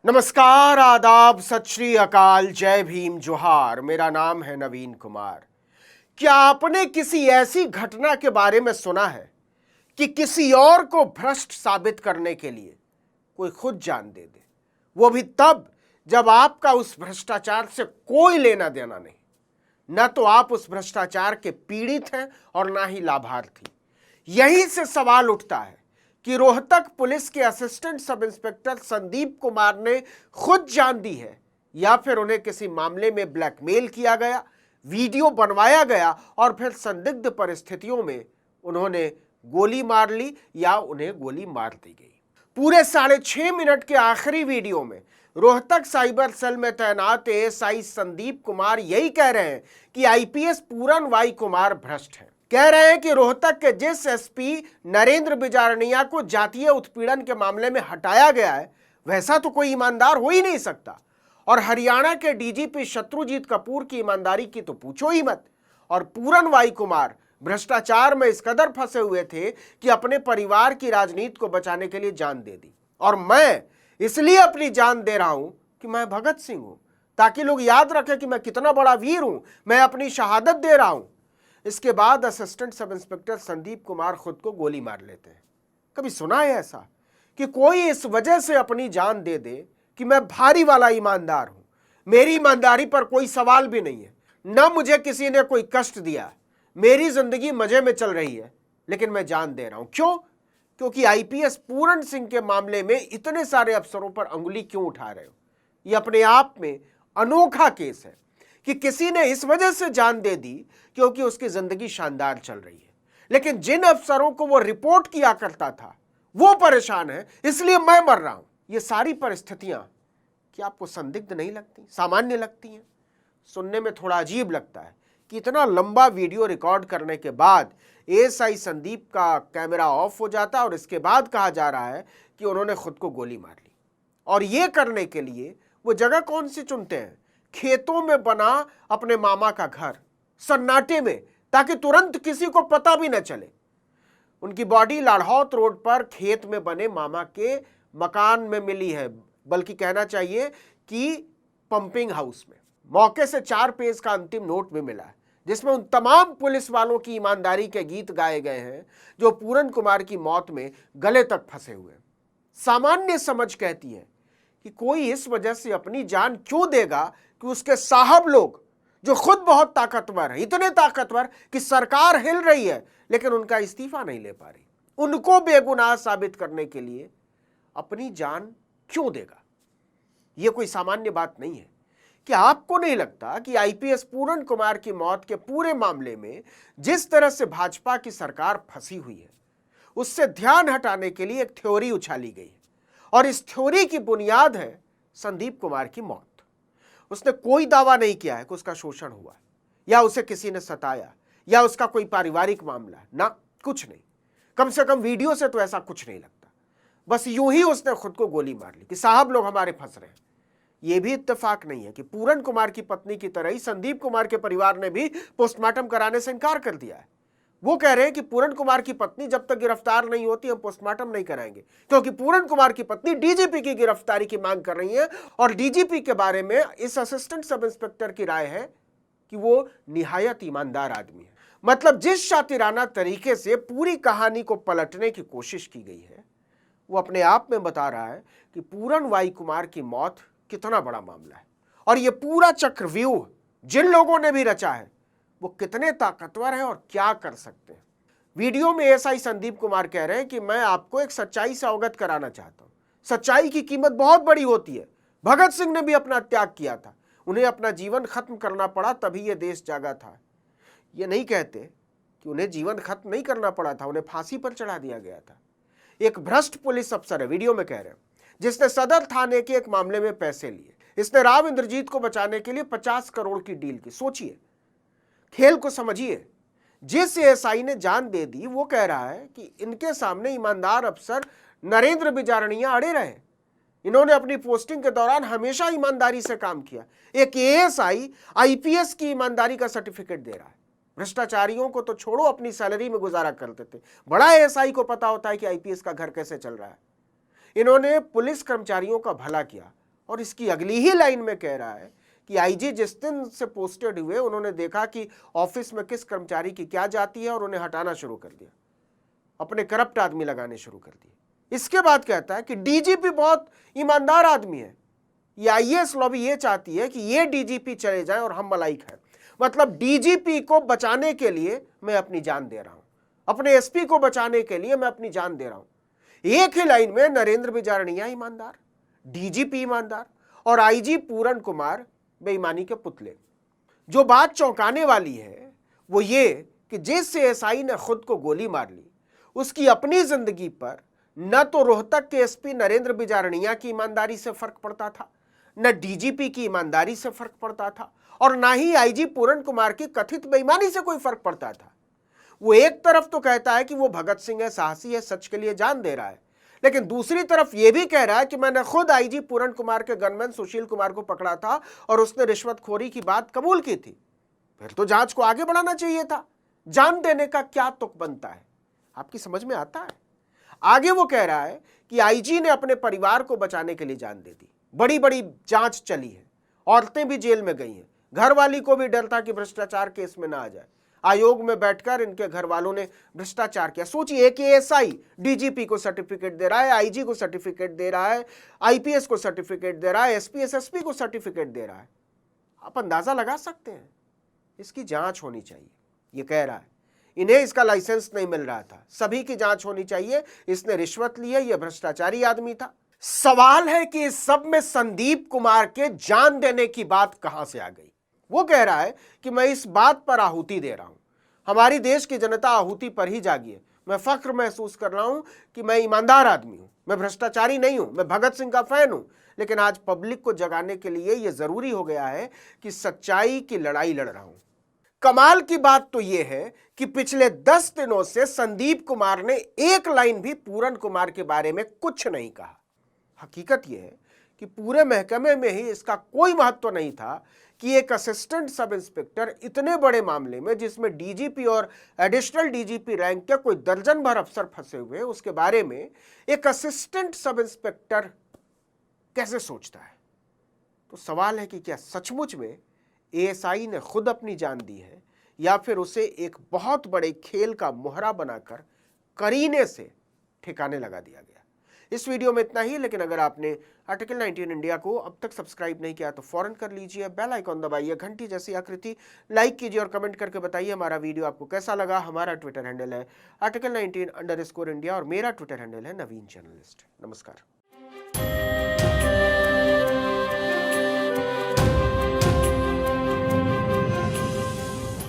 नमस्कार, आदाब, सत श्री अकाल, जय भीम, जोहार। मेरा नाम है नवीन कुमार। क्या आपने किसी ऐसी घटना के बारे में सुना है कि किसी और को भ्रष्ट साबित करने के लिए कोई खुद जान दे दे, वो भी तब जब आपका उस भ्रष्टाचार से कोई लेना देना नहीं, न तो आप उस भ्रष्टाचार के पीड़ित हैं और ना ही लाभार्थी। यहीं से सवाल उठता है कि रोहतक पुलिस के assistant sub inspector Sandeep Kumar ने खुद जान दी है या फिर उन्हें किसी मामले में ब्लैकमेल किया गया, वीडियो बनवाया गया और फिर संदिग्ध परिस्थितियों में उन्होंने गोली मार ली या उन्हें गोली मार दी गई। पूरे 6.5 मिनट के आखिरी वीडियो में रोहतक साइबर सेल में तैनात एएसआई संदीप कुमार यही कह रहे हैं कि आईपीएस पूरन वाई कुमार भ्रष्ट है। कह रहे हैं कि रोहतक के जिस एसपी नरेंद्र बिजारनिया को जातीय उत्पीड़न के मामले में हटाया गया है, वैसा तो कोई ईमानदार हो ही नहीं सकता। और हरियाणा के डीजीपी शत्रुजीत कपूर की ईमानदारी की तो पूछो ही मत। और पूरन वाई कुमार भ्रष्टाचार में इस कदर फंसे हुए थे कि अपने परिवार की राजनीति को बचाने के लिए जान दे दी। और मैं इसलिए अपनी जान दे रहा हूं कि मैं भगत सिंह हूं, ताकि लोग याद रखें कि मैं कितना बड़ा वीर हूं, मैं अपनी शहादत दे रहा हूं। इसके बाद assistant sub inspector Sandeep Kumar खुद को गोली मार लेते हैं। कभी सुना है ऐसा कि कोई इस वजह से अपनी जान दे दे कि मैं भारी वाला ईमानदार हूं, मेरी ईमानदारी पर कोई सवाल भी नहीं है, न मुझे किसी ने कोई कष्ट दिया, मेरी जिंदगी मजे में चल रही है, लेकिन मैं जान दे रहा हूं। क्यों? क्योंकि आईपीएस पूरन सिंह के मामले में इतने सारे अफसरों पर अंगुली क्यों उठा रहे हो? यह अपने आप में अनोखा केस है कि किसी ने इस वजह से जान दे दी क्योंकि उसकी जिंदगी शानदार चल रही है, लेकिन जिन अफसरों को वो रिपोर्ट किया करता था वो परेशान है, इसलिए मैं मर रहा हूं। ये सारी परिस्थितियां क्या आपको संदिग्ध नहीं लगती, सामान्य लगती हैं? सुनने में थोड़ा अजीब लगता है कि इतना लंबा वीडियो रिकॉर्ड करने के बाद एएसआई संदीप का कैमरा ऑफ हो जाता और इसके बाद कहा जा रहा है कि उन्होंने खुद को गोली मार ली। और ये करने के लिए वो जगह कौन सी चुनते हैं? खेतों में बना अपने मामा का घर, सन्नाटे में, ताकि तुरंत किसी को पता भी न चले। उनकी बॉडी लाहौत रोड पर खेत में बने मामा के मकान में मिली है, बल्कि कहना चाहिए कि पंपिंग हाउस में। मौके से 4 पेज का अंतिम नोट भी मिला है, जिसमें उन तमाम पुलिस वालों की ईमानदारी के गीत गाए गए हैं जो पूरन कुमार की मौत में गले तक फंसे हुए। सामान्य समझ कहती है कि कोई इस वजह से अपनी जान क्यों देगा कि उसके साहब लोग, जो खुद बहुत ताकतवर है, इतने ताकतवर कि सरकार हिल रही है लेकिन उनका इस्तीफा नहीं ले पा रही, उनको बेगुनाह साबित करने के लिए अपनी जान क्यों देगा? यह कोई सामान्य बात नहीं है। कि आपको नहीं लगता कि आईपीएस पूरन कुमार की मौत के पूरे मामले में जिस तरह से भाजपा की सरकार फंसी हुई है, उससे ध्यान हटाने के लिए एक थ्योरी उछाली गई है, और इस थ्योरी की बुनियाद है संदीप कुमार की मौत। उसने कोई दावा नहीं किया है कि उसका शोषण हुआ या उसे किसी ने सताया या उसका कोई पारिवारिक मामला है, ना, कुछ नहीं। कम से कम वीडियो से तो ऐसा कुछ नहीं लगता। बस यूं ही उसने खुद को गोली मार ली कि साहब लोग हमारे फंस रहे हैं। यह भी इत्तेफाक नहीं है कि पूरन कुमार की पत्नी की तरह ही संदीप कुमार के परिवार ने भी पोस्टमार्टम कराने से इनकार कर दिया है। वो कह रहे हैं कि पूरन कुमार की पत्नी जब तक गिरफ्तार नहीं होती हम पोस्टमार्टम नहीं कराएंगे, क्योंकि पूरन कुमार की पत्नी डीजीपी की गिरफ्तारी की मांग कर रही है और डीजीपी के बारे में इस असिस्टेंट सब इंस्पेक्टर की राय है कि वो निहायत ईमानदार आदमी है। मतलब जिस शातिराना तरीके से पूरी कहानी को पलटने की कोशिश की गई है, वो अपने आप में बता रहा है कि पूरन वाई कुमार की मौत कितना बड़ा मामला है और ये पूरा चक्रव्यूह जिन लोगों ने भी रचा है वो कितने ताकतवर हैं और क्या कर सकते हैं। वीडियो में एएसआई संदीप कुमार कह रहे हैं कि मैं आपको एक सच्चाई से अवगत कराना चाहता हूं। सच्चाई की कीमत बहुत बड़ी होती है। भगत सिंह ने भी अपना त्याग किया था, उन्हें अपना जीवन खत्म करना पड़ा, तभी यह देश जागा था। ये नहीं कहते कि उन्हें जीवन खत्म नहीं करना पड़ा था, उन्हें फांसी पर चढ़ा दिया गया था। एक भ्रष्ट पुलिस अफसर है, वीडियो में कह रहे हैं, जिसने सदर थाने के एक मामले में पैसे लिए। इसने राव इंद्रजीत को बचाने के लिए 50 करोड़ की डील की। सोचिए, खेल को समझिए। जिस एएसआई ने जान दे दी वो कह रहा है कि इनके सामने ईमानदार अफसर नरेंद्र बिजारनिया अड़े रहे। इन्होंने अपनी पोस्टिंग के दौरान हमेशा ईमानदारी से काम किया। एक एएसआई आईपीएस की ईमानदारी का सर्टिफिकेट दे रहा है। भ्रष्टाचारियों को तो छोड़ो, अपनी सैलरी में गुजारा करते थे। बड़ा एएसआई को पता होता है कि आईपीएस का घर कैसे चल रहा है। इन्होंने पुलिस कर्मचारियों का भला किया और इसकी अगली ही लाइन में कह रहा है कि आईजी जिस दिन से पोस्टेड हुए उन्होंने देखा कि ऑफिस में किस कर्मचारी की क्या जाती है और उन्हें हटाना शुरू कर दिया, अपने करप्ट आदमी लगाने शुरू कर दिए। इसके बाद कहता है कि डीजीपी बहुत ईमानदार आदमी है, ये आईएएस लॉबी ये चाहती है कि ये डीजीपी चले जाएं और हम मलाई खाएं। मतलब डीजीपी को बचाने के लिए मैं अपनी जान दे रहा हूं, अपने एसपी को बचाने के लिए मैं अपनी जान दे रहा हूं। एक ही लाइन में नरेंद्र बिजारनिया ईमानदार, डीजीपी ईमानदार और आईजी पूरण कुमार बेईमानी के पुतले। जो बात चौंकाने वाली है वो ये कि जिस एएसआई ने खुद को गोली मार ली उसकी अपनी जिंदगी पर न तो रोहतक के एसपी नरेंद्र बिजारनिया की ईमानदारी से फर्क पड़ता था, न डीजीपी की ईमानदारी से फर्क पड़ता था और ना ही आईजी पूरण कुमार की कथित बेईमानी से कोई फर्क पड़ता था। वो एक तरफ तो कहता है कि वो भगत सिंह है, साहसी है, सच के लिए जान दे रहा है, लेकिन दूसरी तरफ ये भी कह रहा है कि मैंने खुद आईजी पूरण कुमार के गनमैन सुशील कुमार को पकड़ा था और उसने रिश्वतखोरी की बात कबूल की थी। फिर तो जांच को आगे बढ़ाना चाहिए था, जान देने का क्या तुक बनता है? आपकी समझ में आता है? आगे वो कह रहा है कि आईजी ने अपने परिवार को बचाने के लिए जान दे दी, बड़ी बड़ी जांच चली है, औरतें भी जेल में गई हैं, घरवाली को भी डर था कि भ्रष्टाचार केस में ना आ जाए। आयोग में बैठकर इनके घर वालों ने भ्रष्टाचार किया। सोचिए, एक एएसआई डीजीपी को सर्टिफिकेट दे रहा है, आईजी को सर्टिफिकेट दे रहा है, आईपीएस को सर्टिफिकेट दे रहा है, एसपी एसएसपी को सर्टिफिकेट दे रहा है। आप अंदाजा लगा सकते हैं, इसकी जांच होनी चाहिए। ये कह रहा है इन्हें इसका लाइसेंस नहीं मिल रहा था, सभी की जांच होनी चाहिए, इसने रिश्वत ली है, यह भ्रष्टाचारी आदमी था। सवाल है कि इस सब में संदीप कुमार के जान देने की बात कहां से आ गई? वो कह रहा है कि मैं इस बात पर आहुति दे रहा हूं, हमारी देश की जनता आहुति पर ही जागी है। मैं फख्र महसूस कर रहा हूं कि मैं ईमानदार आदमी हूं, मैं भ्रष्टाचारी नहीं हूं, मैं भगत सिंह का फैन हूं, लेकिन आज पब्लिक को जगाने के लिए यह जरूरी हो गया है कि सच्चाई की लड़ाई लड़ रहा हूं। कमाल की बात तो यह है कि पिछले 10 दिनों से संदीप कुमार ने एक लाइन भी पूरण कुमार के बारे में कुछ नहीं कहा। हकीकत यह है कि पूरे महकमे में ही इसका कोई महत्व नहीं था कि एक असिस्टेंट सब इंस्पेक्टर इतने बड़े मामले में, जिसमें डीजीपी और एडिशनल डीजीपी रैंक के कोई दर्जन भर अफसर फंसे हुए, उसके बारे में एक असिस्टेंट सब इंस्पेक्टर कैसे सोचता है? तो सवाल है कि क्या सचमुच में एएसआई ने खुद अपनी जान दी है या फिर उसे एक बहुत बड़े खेल का मोहरा बनाकर करीने से ठिकाने लगा दिया गया। इस वीडियो में इतना ही, लेकिन अगर आपने आर्टिकल 19 इंडिया को अब तक सब्सक्राइब नहीं किया तो फौरन कर लीजिए, बेल आइकॉन दबाइए, घंटी जैसी आकृति लाइक कीजिए और कमेंट करके बताइए हमारा वीडियो आपको कैसा लगा। हमारा ट्विटर हैंडल है article19_India और मेरा ट्विटर हैंडल है नवीन जर्नलिस्ट। नमस्कार।